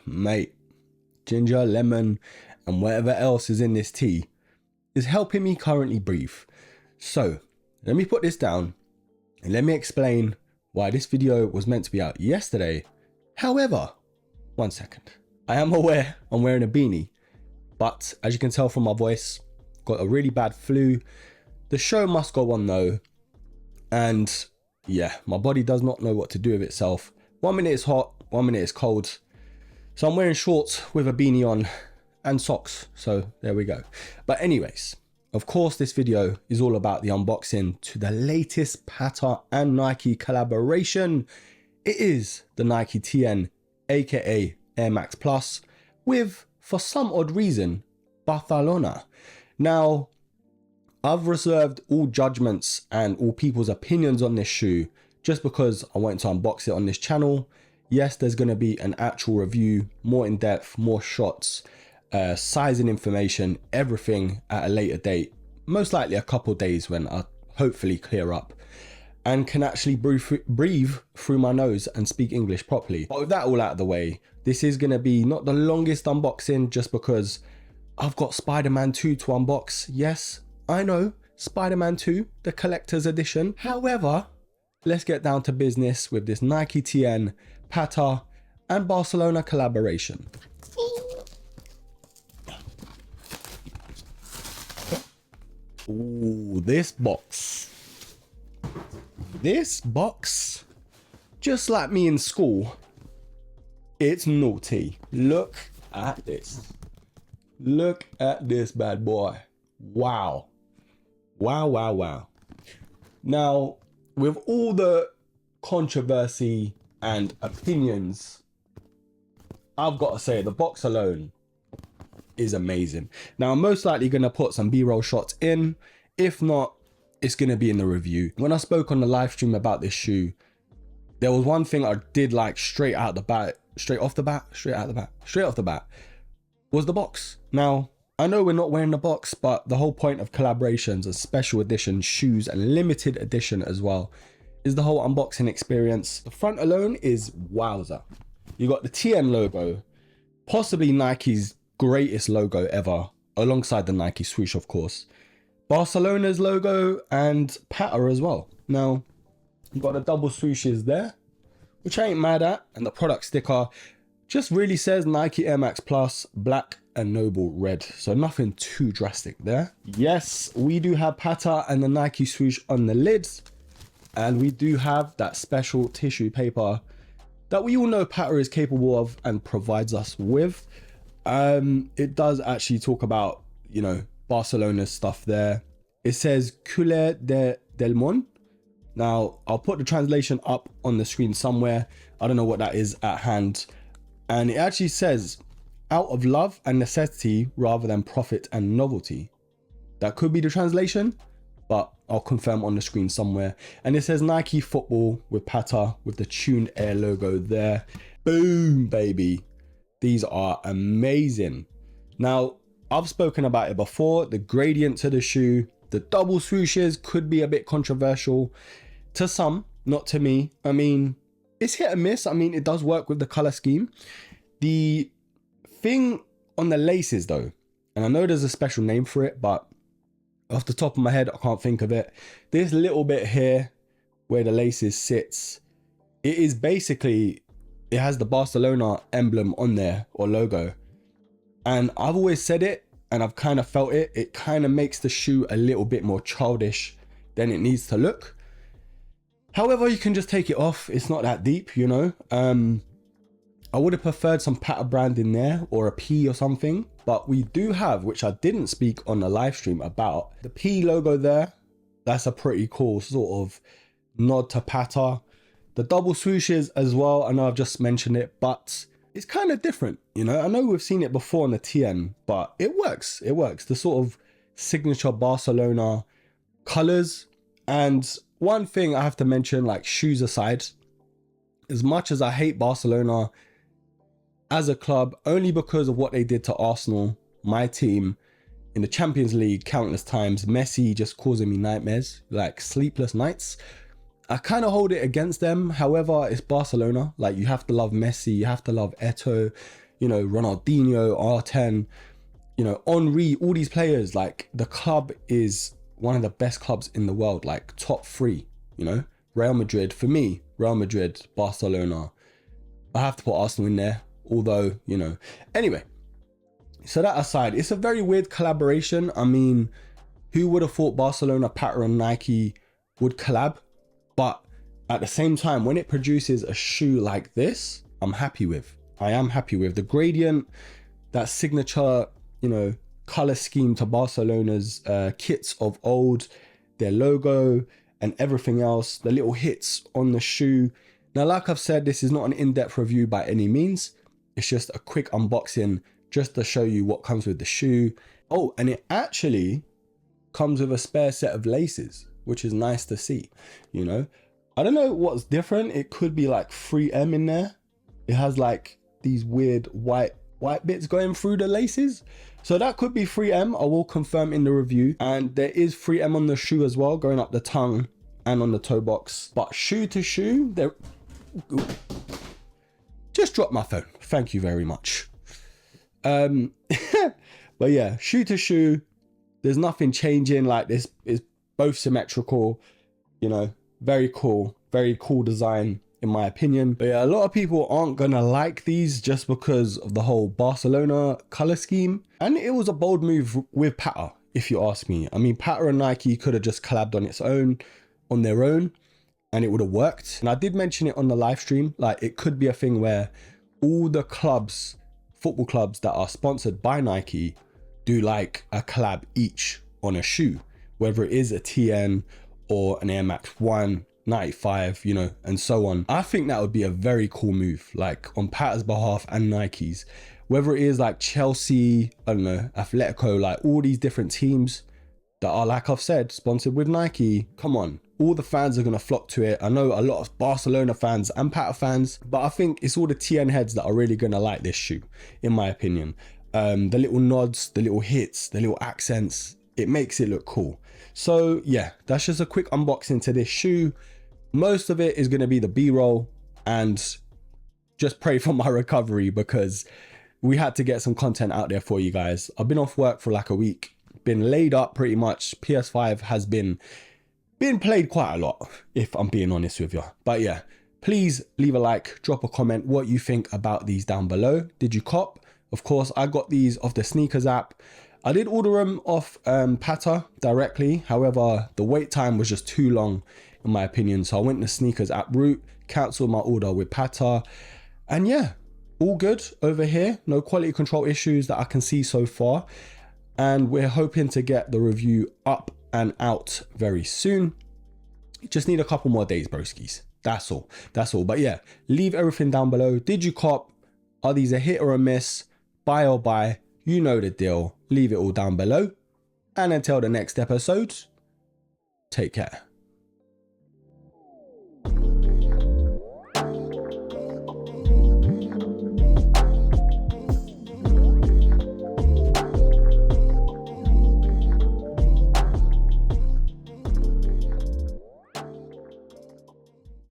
Mate, ginger, lemon, and whatever else is in this tea is helping me currently breathe. So let me put this down and let me explain why this video was meant to be out yesterday. However, 1 second. I am aware I'm wearing a beanie, but as you can tell from my voice, got a really bad flu. The show must go on though. And yeah, my body does not know what to do with itself. 1 minute it's hot, 1 minute it's cold. So I'm wearing shorts with a beanie on and socks. So there we go. But anyways, of course, this video is all about the unboxing to the latest Patta and Nike collaboration. It is the Nike TN, aka Air Max Plus, with, for some odd reason, Barcelona. Now, I've reserved all judgments and all people's opinions on this shoe just because I wanted to unbox it on this channel. Yes, there's going to be an actual review, more in depth, more shots, sizing information, everything at a later date, most likely a couple days when I hopefully clear up and can actually breathe through my nose and speak English properly. But with that all out of the way, this is going to be not the longest unboxing just because I've got Spider-Man 2 to unbox. Yes, I know, Spider-Man 2, the collector's edition. However, let's get down to business with this Nike TN, Patta and Barcelona collaboration. Ooh, this box, just like me in school, it's naughty. Look at this. Look at this bad boy. Wow. Wow, wow, wow. Now, with all the controversy and opinions, I've got to say the box alone is amazing. Now, I'm most likely going to put some B-roll shots in. If not, it's going to be in the review. When I spoke on the live stream about this shoe, there was one thing I did like straight off the bat, was the box. Now, I know we're not wearing the box, but the whole point of collaborations and special edition shoes and limited edition as well is the whole unboxing experience. The front alone is wowza. You got the TN logo, possibly Nike's greatest logo ever, alongside the Nike swoosh, of course. Barcelona's logo and Patta as well. Now, you've got the double swooshes there, which I ain't mad at, and the product sticker just really says Nike Air Max Plus, black and noble red. So nothing too drastic there. Yes, we do have Patta and the Nike swoosh on the lids, and we do have that special tissue paper that we all know Patta is capable of and provides us with. It does actually talk about, you know, Barcelona's stuff there. It says Couleur del Monde. Now, I'll put the translation up on the screen somewhere. I don't know what that is at hand. And it actually says, out of love and necessity rather than profit and novelty. That could be the translation, but I'll confirm on the screen somewhere. And it says Nike football with Patta with the tuned air logo there. Boom, baby. These are amazing. Now, I've spoken about it before, the gradient to the shoe, the double swooshes could be a bit controversial to some, not to me. I mean, it's hit and miss. I mean, it does work with the color scheme. The thing on the laces though, and I know there's a special name for it, but off the top of my head, I can't think of it. This little bit here where the laces sits, it is basically, it has the Barcelona emblem on there or logo. And I've always said it and I've kind of felt it. It kind of makes the shoe a little bit more childish than it needs to look. However, you can just take it off. It's not that deep, you know. I would have preferred some Patta brand in there or a P or something. But we do have, which I didn't speak on the live stream about, the P logo there. That's a pretty cool sort of nod to Patta. The double swooshes as well. I know I've just mentioned it, but it's kind of different, you know. I know we've seen it before on the TN, but it works. It works. The sort of signature Barcelona colors. And one thing I have to mention, like shoes aside, as much as I hate Barcelona as a club, only because of what they did to Arsenal, my team, in the Champions League countless times, Messi just causing me nightmares, like sleepless nights. I kind of hold it against them. However, it's Barcelona. Like, you have to love Messi, you have to love Eto'o, you know, Ronaldinho, R10, you know, Henry, all these players. Like, the club is one of the best clubs in the world, like top 3, you know. Real Madrid, for me, Real Madrid, Barcelona. I have to put Arsenal in there, although, you know. Anyway, so that aside, it's a very weird collaboration. I mean, who would have thought Barcelona, Patta and Nike would collab? But at the same time, when it produces a shoe like this, I'm happy with. I am happy with the gradient, that signature, you know, color scheme to Barcelona's kits of old, their logo and everything else, the little hits on the shoe. Now, like I've said, this is not an in-depth review by any means. It's just a quick unboxing just to show you what comes with the shoe. Oh, and it actually comes with a spare set of laces, which is nice to see, you know. I don't know what's different. It could be like 3M in there. It has like these weird white bits going through the laces. So that could be 3M. I will confirm in the review. And there is 3M on the shoe as well, going up the tongue and on the toe box. But shoe to shoe, there... Just dropped my phone. Thank you very much. But yeah, shoe to shoe, there's nothing changing. Like, this is both symmetrical, you know, very cool design in my opinion. But yeah, a lot of people aren't gonna like these just because of the whole Barcelona color scheme. And it was a bold move with Patta, if you ask me. I mean, Patta and Nike could have just collabed on their own, and it would have worked. And I did mention it on the live stream, like, it could be a thing where all the clubs, football clubs that are sponsored by Nike, do like a collab each on a shoe, whether it is a TN or an Air Max 1, 95, you know, and so on. I think that would be a very cool move, like on Patta's behalf and Nike's. Whether it is like Chelsea, I don't know, Atletico, like all these different teams that are, like I've said, sponsored with Nike. Come on, all the fans are gonna flock to it. I know a lot of Barcelona fans and Patta fans, but I think it's all the TN heads that are really gonna like this shoe, in my opinion. The little nods, the little hits, the little accents, it makes it look cool. So yeah, that's just a quick unboxing to this shoe. Most of it is going to be the B-roll, and just pray for my recovery because we had to get some content out there for you guys. I've been off work for like a week, been laid up pretty much. PS5 has been played quite a lot, if I'm being honest with you. But yeah, please leave a like, drop a comment what you think about these down below. Did you cop? Of course, I got these off the sneakers app. I did order them off Patta directly. However, the wait time was just too long, in my opinion. So I went the sneakers app route, cancelled my order with Patta. And yeah, all good over here. No quality control issues that I can see so far. And we're hoping to get the review up and out very soon. Just need a couple more days, broskies. That's all. But yeah, leave everything down below. Did you cop? Are these a hit or a miss? Buy or buy? You know the deal. Leave it all down below. And until the next episode, take care.